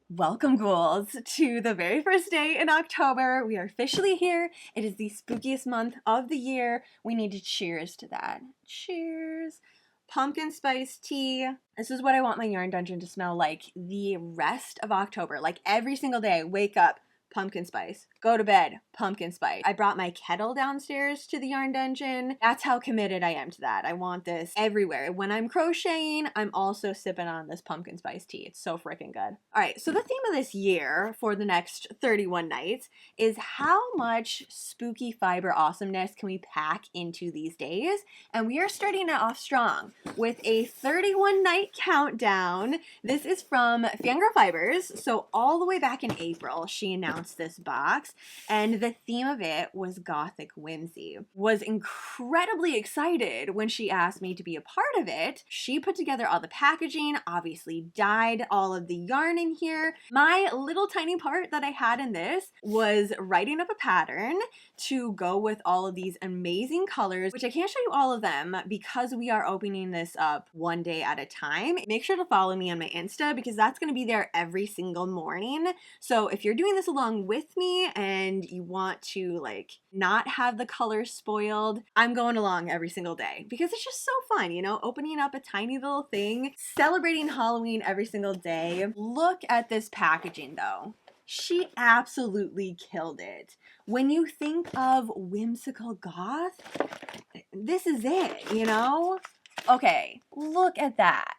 Welcome, ghouls, to the very first day in October. We are officially here. It is the spookiest month of the year. We need to cheers to that. Cheers. Pumpkin spice tea. This is what I want my yarn dungeon to smell like the rest of October. Like every single day, wake up, pumpkin spice. Go to bed, pumpkin spice. I brought my kettle downstairs to the yarn dungeon. That's how committed I am to that. I want this everywhere. When I'm crocheting, I'm also sipping on this pumpkin spice tea. It's so freaking good. All right, so the theme of this year for the next 31 nights is how much spooky fiber awesomeness can we pack into these days? And we are starting it off strong with a 31 night countdown. This is from Fangirl Fibers. So all the way back in April, she announced this box, and the theme of it was Gothic Whimsy. Was incredibly excited when she asked me to be a part of it. She put together all the packaging, obviously dyed all of the yarn in here. My little tiny part that I had in this was writing up a pattern to go with all of these amazing colors, which I can't show you all of them because we are opening this up one day at a time. Make sure to follow me on my Insta because that's going to be there every single morning. So if you're doing this along with me and you want to not have the colors spoiled, I'm going along every single day because it's just so fun, you know, opening up a tiny little thing, celebrating Halloween every single day. Look at this packaging though. She absolutely killed it. When you think of whimsical goth, this is it, you know? Okay, look at that.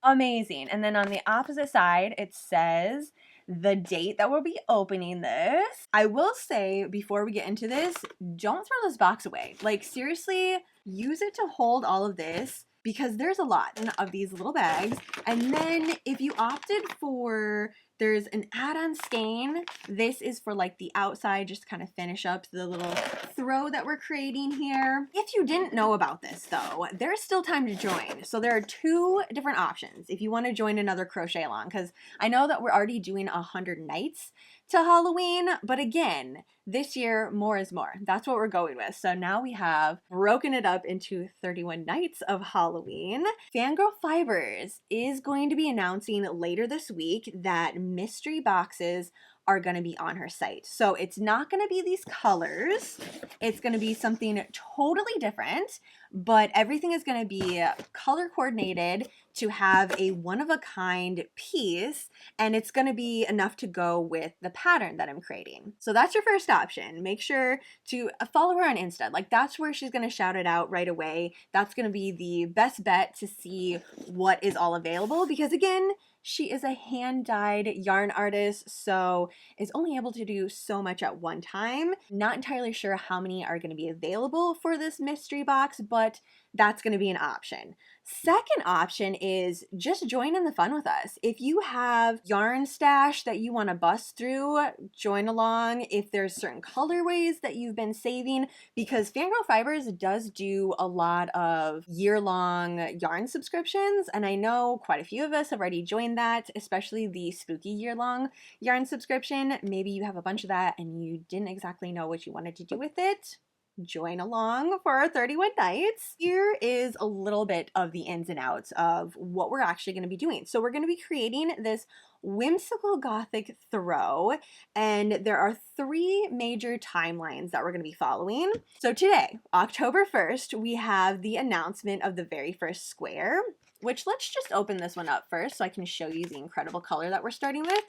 Amazing. And then on the opposite side, it says the date that we'll be opening this. I will say before we get into this, don't throw this box away. Like seriously, use it to hold all of this because there's a lot of these little bags. And then if you opted for, there's an add-on skein. This is for like the outside, just kind of finish up the little throw that we're creating here. If you didn't know about this though, there's still time to join. So there are two different options if you want to join another crochet along, because I know that we're already doing 100 nights to Halloween, but again, this year, more is more. That's what we're going with. So now we have broken it up into 31 nights of Halloween. Fangirl Fibers is going to be announcing later this week that mystery boxes are going to be on her site. So it's not going to be these colors. It's going to be something totally different, but everything is going to be color coordinated to have a one-of-a-kind piece, and it's going to be enough to go with the pattern that I'm creating. So that's your first option. Make sure to follow her on Insta. Like that's where she's going to shout it out right away. That's going to be the best bet to see what is all available because again, she is a hand-dyed yarn artist, so is only able to do so much at one time. Not entirely sure how many are going to be available for this mystery box, but that's going to be an option. Second option is just join in the fun with us. If you have yarn stash that you want to bust through, join along. If there's certain colorways that you've been saving, because Fangirl Fibers does do a lot of year-long yarn subscriptions, and I know quite a few of us have already joined that, especially the spooky year-long yarn subscription. Maybe you have a bunch of that and you didn't exactly know what you wanted to do with it. Join along for our 31 nights. Here is a little bit of the ins and outs of what we're actually going to be doing. So we're going to be creating this whimsical gothic throw, and there are three major timelines that we're going to be following. So today, October 1st, we have the announcement of the very first square, which let's just open this one up first so I can show you the incredible color that we're starting with,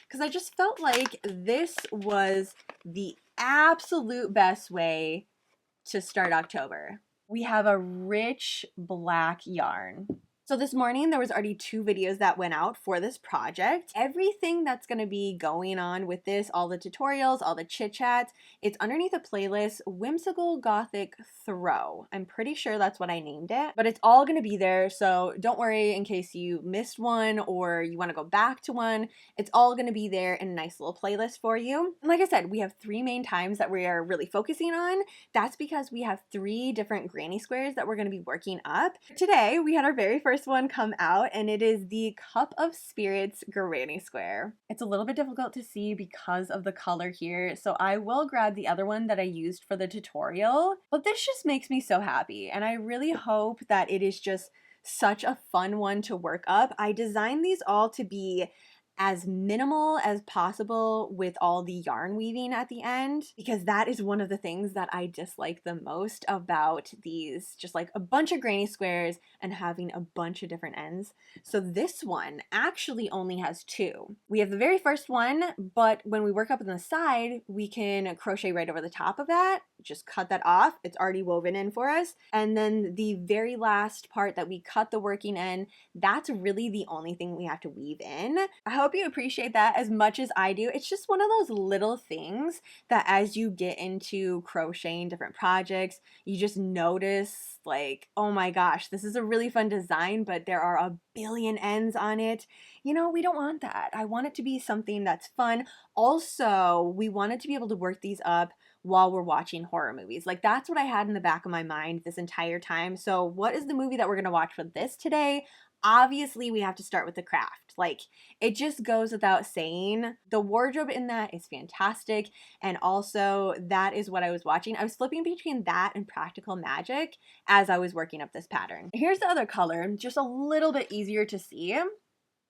because I just felt like this was the absolute best way to start October. We have a rich black yarn. So this morning there was already 2 videos that went out for this project. Everything that's going to be going on with this, all the tutorials, all the chit chats, it's underneath a playlist, Whimsical Gothic Throw. I'm pretty sure that's what I named it, but it's all going to be there. So don't worry in case you missed one or you want to go back to one. It's all going to be there in a nice little playlist for you. And like I said, we have 3 main times that we are really focusing on. That's because we have 3 different granny squares that we're going to be working up. Today we had our very first one come out, and it is the Cup of Spirits granny square. It's a little bit difficult to see because of the color here, so I will grab the other one that I used for the tutorial, but this just makes me so happy, and I really hope that it is just such a fun one to work up. I designed these all to be as minimal as possible with all the yarn weaving at the end, because that is one of the things that I dislike the most about these, just like a bunch of granny squares and having a bunch of different ends. So this one actually only has two. We have the very first one, but when we work up on the side, we can crochet right over the top of that, just cut that off. It's already woven in for us. And then the very last part that we cut the working end, that's really the only thing we have to weave in. I hope you appreciate that as much as I do. It's just one of those little things that as you get into crocheting different projects, you just notice like, oh my gosh, this is a really fun design, but there are a billion ends on it. You know, we don't want that. I want it to be something that's fun. Also, we wanted to be able to work these up while we're watching horror movies. Like that's what I had in the back of my mind this entire time. So what is the movie that we're gonna watch for this today? Obviously, we have to start with The Craft. Like, it just goes without saying. The wardrobe in that is fantastic. And also, that is what I was watching. I was flipping between that and Practical Magic as I was working up this pattern. Here's the other color, just a little bit easier to see.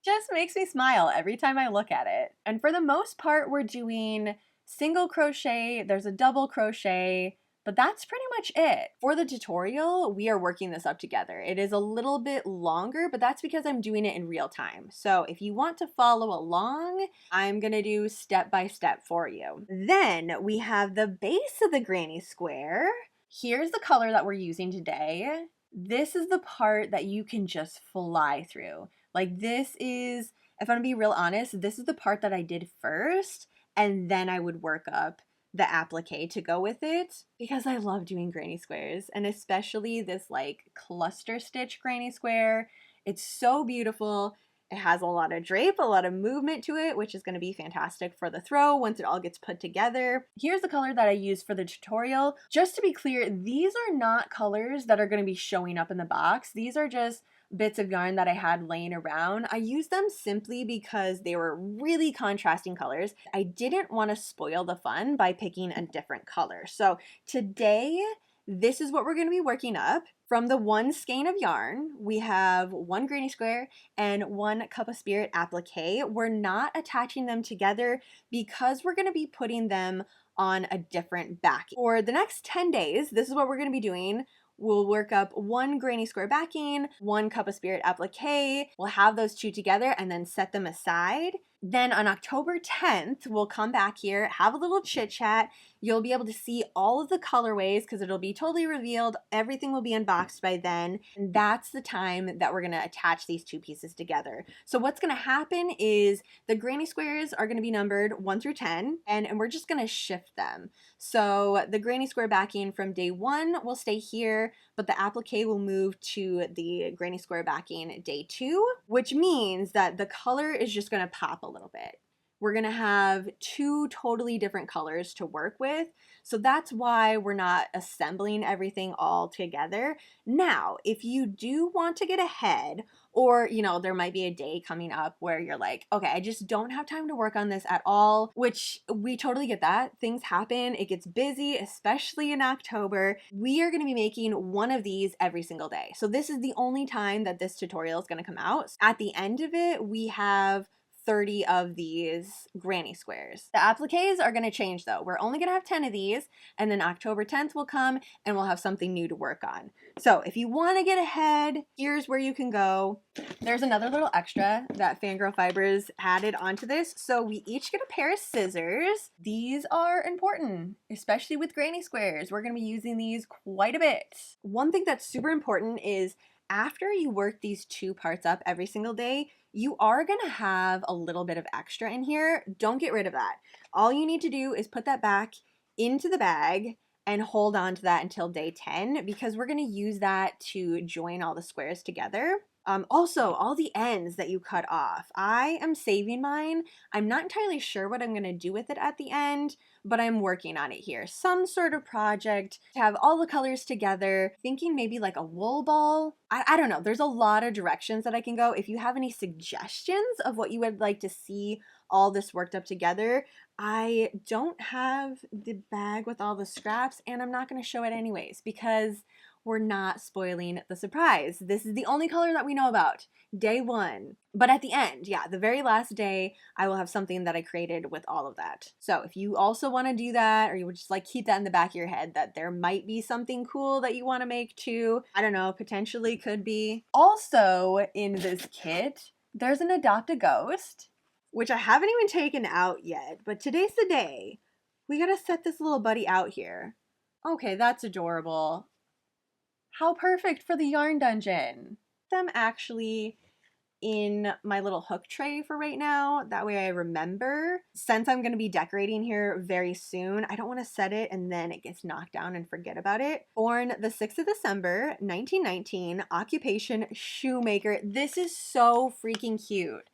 Just makes me smile every time I look at it. And for the most part, we're doing single crochet, there's a double crochet, but that's pretty much it. For the tutorial, we are working this up together. It is a little bit longer, but that's because I'm doing it in real time. So if you want to follow along, I'm gonna do step by step for you. Then we have the base of the granny square. Here's the color that we're using today. This is the part that you can just fly through. Like this is, if I'm gonna be real honest, this is the part that I did first, and then I would work up the applique to go with it because I love doing granny squares, and especially this like cluster stitch granny square. It's so beautiful. It has a lot of drape, a lot of movement to it, which is going to be fantastic for the throw once it all gets put together. Here's the color that I used for the tutorial. Just to be clear, these are not colors that are going to be showing up in the box. These are just bits of yarn that I had laying around. I used them simply because they were really contrasting colors. I didn't want to spoil the fun by picking a different color. So today, this is what we're going to be working up. From the one skein of yarn, we have one granny square and one cup of spirit applique. We're not attaching them together because we're going to be putting them on a different backing. For the next 10 days, this is what we're going to be doing. We'll work up one granny square backing, one cup of spirit applique. We'll have those two together and then set them aside. Then on October 10th, we'll come back here, have a little chit chat. You'll be able to see all of the colorways because it'll be totally revealed. Everything will be unboxed by then. And that's the time that we're going to attach these two pieces together. So what's going to happen is the granny squares are going to be numbered 1 through 10, and we're just going to shift them. So the granny square backing from day 1 will stay here, but the applique will move to the granny square backing day 2, which means that the color is just going to pop a little bit. We're going to have two totally different colors to work with. So that's why we're not assembling everything all together. Now, if you do want to get ahead, or, you know, there might be a day coming up where you're like, okay, I just don't have time to work on this at all, which we totally get that. Things happen. It gets busy, especially in October. We are going to be making one of these every single day. So this is the only time that this tutorial is going to come out. At the end of it, we have 30 of these granny squares. The appliques are going to change though. We're only going to have 10 of these, and then October 10th will come and we'll have something new to work on. So if you want to get ahead, here's where you can go. There's another little extra that Fangirl Fibers added onto this. So we each get a pair of scissors. These are important, especially with granny squares. We're going to be using these quite a bit. One thing that's super important is after you work these two parts up every single day, you are going to have a little bit of extra in here. Don't get rid of that. All you need to do is put that back into the bag and hold on to that until day 10 because we're going to use that to join all the squares together. Also, all the ends that you cut off, I am saving mine. I'm not entirely sure what I'm going to do with it at the end, but I'm working on it here. Some sort of project to have all the colors together, thinking maybe like a wool ball. I don't know. There's a lot of directions that I can go. If you have any suggestions of what you would like to see all this worked up together, I don't have the bag with all the scraps and I'm not going to show it anyways because we're not spoiling the surprise. This is the only color that we know about, day 1. But at the end, yeah, the very last day, I will have something that I created with all of that. So if you also want to do that, or you would just like keep that in the back of your head that there might be something cool that you want to make too, I don't know, potentially could be. Also in this kit, there's an Adopt a Ghost, which I haven't even taken out yet, but today's the day. We gotta set this little buddy out here. Okay, that's adorable. How perfect for the yarn dungeon. I'm actually in my little hook tray for right now. That way I remember. Since I'm going to be decorating here very soon, I don't want to set it and then it gets knocked down and forget about it. Born the 6th of December, 1919, occupation shoemaker. This is so freaking cute.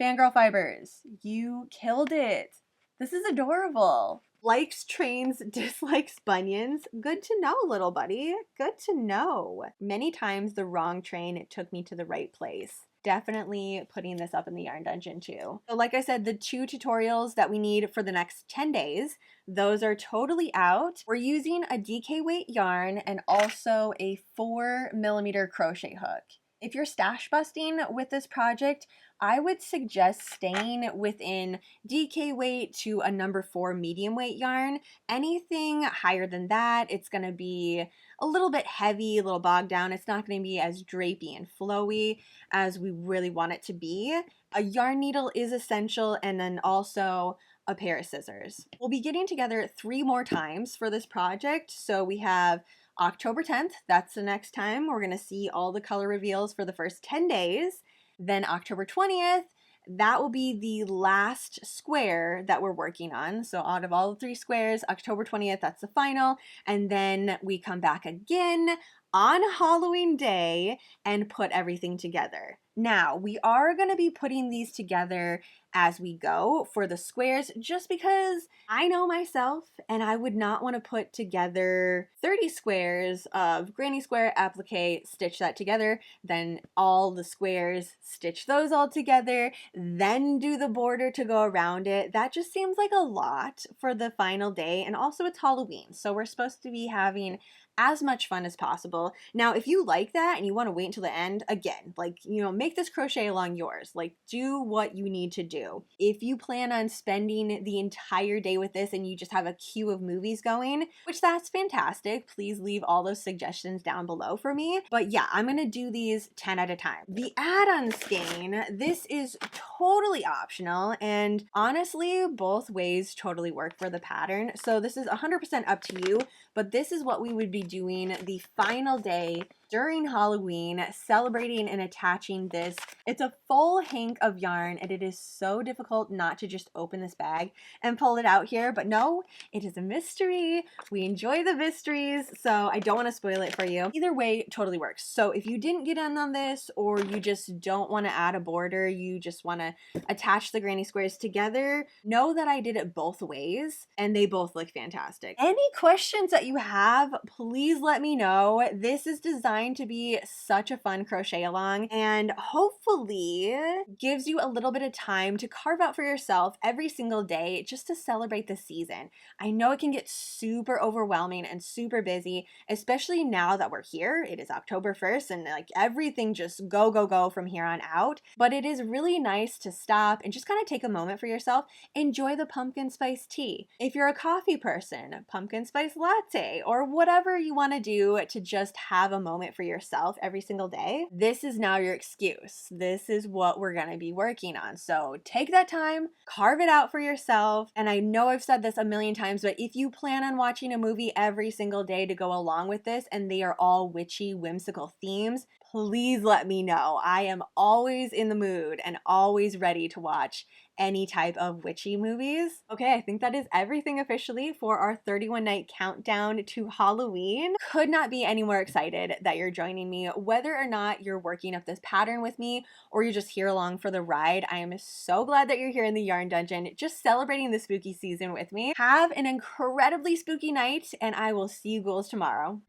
Fangirl Fibers, you killed it. This is adorable. Likes trains, dislikes bunions. Good to know, little buddy. Good to know. Many times the wrong train took me to the right place. Definitely putting this up in the yarn dungeon too. So like I said, the 2 tutorials that we need for the next 10 days, those are totally out. We're using a DK weight yarn and also a 4mm crochet hook. If you're stash busting with this project, I would suggest staying within DK weight to a number 4 medium weight yarn. Anything higher than that, it's going to be a little bit heavy, a little bogged down. It's not going to be as drapey and flowy as we really want it to be. A yarn needle is essential, and then also a pair of scissors. We'll be getting together 3 more times for this project. So we have October 10th, that's the next time. We're going to see all the color reveals for the first 10 days. Then October 20th, that will be the last square that we're working on. So out of all the 3 squares, October 20th, that's the final. And then we come back again on Halloween Day and put everything together. Now, we are going to be putting these together as we go for the squares, just because I know myself and I would not want to put together 30 squares of granny square, applique, stitch that together, then all the squares, stitch those all together, then do the border to go around it. That just seems like a lot for the final day, and also it's Halloween, so we're supposed to be having as much fun as possible. Now, if you like that and you want to wait until the end, again, like, you know, make this crochet along yours. Like, do what you need to do. If you plan on spending the entire day with this and you just have a queue of movies going, which that's fantastic, please leave all those suggestions down below for me. But yeah, I'm gonna do these 10 at a time. The add-on skein, this is totally optional, and honestly, both ways totally work for the pattern. So this is 100% up to you, but this is what we would be doing the final day during Halloween, celebrating and attaching this. It's a full hank of yarn, and it is so difficult not to just open this bag and pull it out here, but no, it is a mystery. We enjoy the mysteries, so I don't want to spoil it for you. Either way, totally works. So if you didn't get in on this, or you just don't want to add a border, you just want to attach the granny squares together, know that I did it both ways, and they both look fantastic. Any questions that you have, please let me know. This is designed to be such a fun crochet along, and hopefully gives you a little bit of time to carve out for yourself every single day just to celebrate the season. I know it can get super overwhelming and super busy, especially now that we're here. It is October 1st and like everything just go, go, go from here on out. But it is really nice to stop and just kind of take a moment for yourself. Enjoy the pumpkin spice tea. If you're a coffee person, pumpkin spice latte, or whatever you want to do to just have a moment for yourself every single day, this is now your excuse. This is what we're going to be working on. So take that time, carve it out for yourself. And I know I've said this a million times, but if you plan on watching a movie every single day to go along with this, and they are all witchy, whimsical themes, please let me know. I am always in the mood and always ready to watch any type of witchy movies. Okay, I think that is everything officially for our 31 night countdown to Halloween. Could not be any more excited that you're joining me, whether or not you're working up this pattern with me or you're just here along for the ride. I am so glad that you're here in the yarn dungeon, just celebrating the spooky season with me. Have an incredibly spooky night, and I will see you ghouls tomorrow.